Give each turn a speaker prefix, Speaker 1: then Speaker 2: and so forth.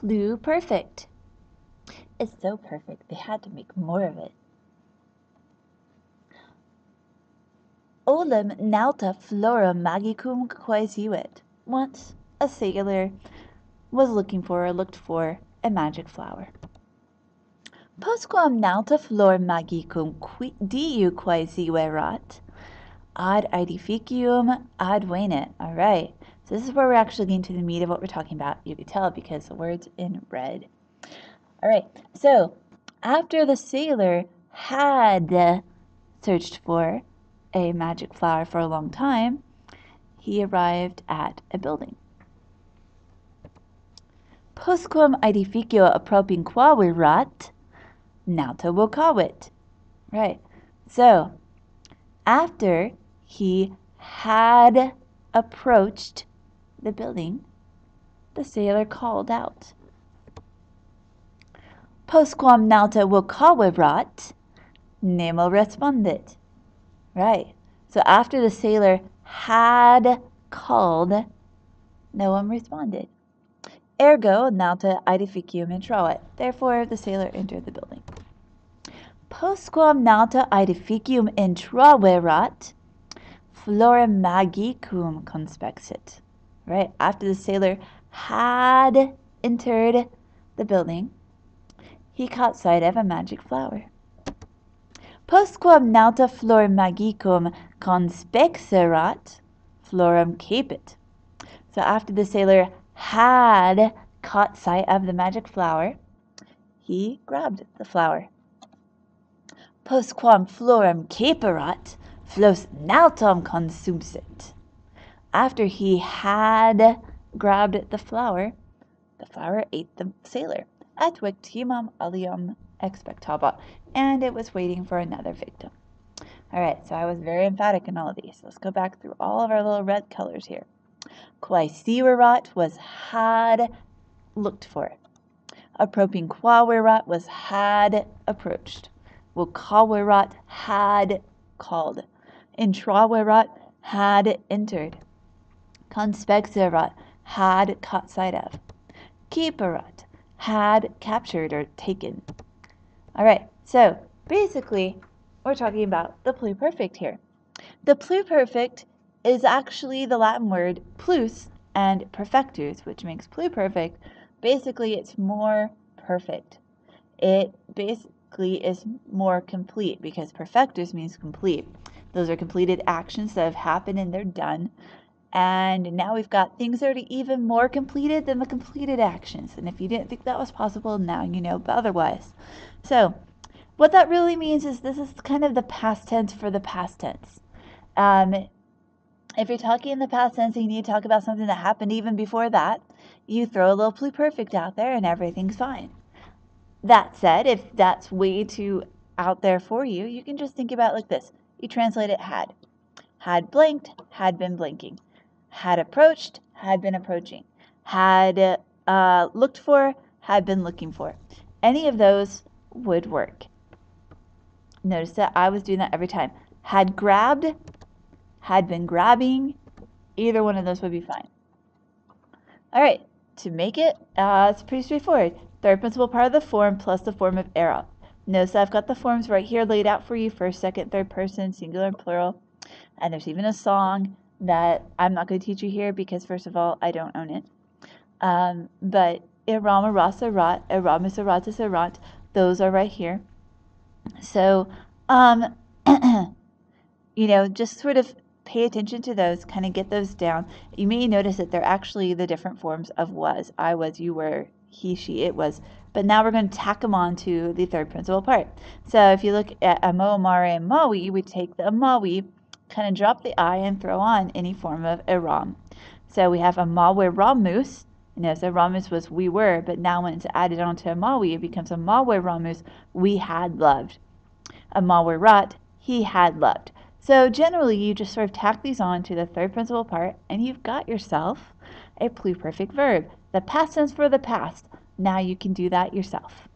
Speaker 1: pluperfect. It's so perfect, they had to make more of it. Olim nauta flora magicum quaesivet. Once, a sailor was looked for a magic flower. Postquam nauta flor magicum diu quaesiverat, ad aedificium advenit. All right, so this is where we're actually getting to the meat of what we're talking about. You can tell because the word's in red. All right, so after the sailor had searched for a magic flower for a long time, he arrived at a building. Postquam aedificio appropinquavirat, nauta vocavit. Right, so after he had approached the building, the sailor called out. Postquam nauta vocavirat, nemo respondit. Right, so after the sailor had called, no one responded. Ergo nauta aedificium intravit. Therefore, the sailor entered the building. Postquam nauta aedificium intraverat, florem magicum conspexit. Right, after the sailor had entered the building, he caught sight of a magic flower. Postquam nauta florem magicum conspexerat, florem capit. So after the sailor had caught sight of the magic flower, he grabbed the flower. Postquam florem caperat, flos nautam consumsit. After he had grabbed the flower ate the sailor. Et victimam alium expectabat, and it was waiting for another victim. All right, so I was very emphatic in all of these. Let's go back through all of our little red colors here. Quaesiverat was had looked for. Appropinquavirat was had approached. Vocavirat had called. Intravirat had entered. Conspexerat had caught sight of. Keeperat had captured or taken. All right, so basically we're talking about the pluperfect here. The pluperfect is actually the Latin word plus and perfectus, which makes pluperfect. Basically, it's more perfect. It basically is more complete because perfectus means complete. Those are completed actions that have happened and they're done. And now we've got things that are even more completed than the completed actions. And if you didn't think that was possible, now you know otherwise. So what that really means is this is kind of the past tense for the past tense. If you're talking in the past tense and you need to talk about something that happened even before that, you throw a little pluperfect out there and everything's fine. That said, if that's way too out there for you, you can just think about it like this. You translate it had. Had blinked, had been blinking. Had approached, had been approaching. Had looked for, had been looking for. Any of those would work. Notice that I was doing that every time. Had grabbed, had been grabbing. Either one of those would be fine. All right, to make it, it's pretty straightforward. Third principal part of the form plus the form of era. Notice that I've got the forms right here laid out for you, first, second, third person, singular, and plural. And there's even a song that I'm not going to teach you here because, first of all, I don't own it. But Iram, Aras, Arat, Aramis, Aratus, Arant, those are right here. So, just sort of pay attention to those, kind of get those down. You may notice that they're actually the different forms of was. I was, you were, he, she, it was. But now we're going to tack them on to the third principal part. So if you look at amo, amare, and mawi, we take the amawi, kind of drop the I, and throw on any form of Iram. So we have amawe ramus. So ramus was we were, but now when it's added onto amawi, it becomes amawe ramus, we had loved. Amawe rat, he had loved. So generally, you just sort of tack these on to the third principal part, and you've got yourself a pluperfect verb. The past tense for the past. Now you can do that yourself.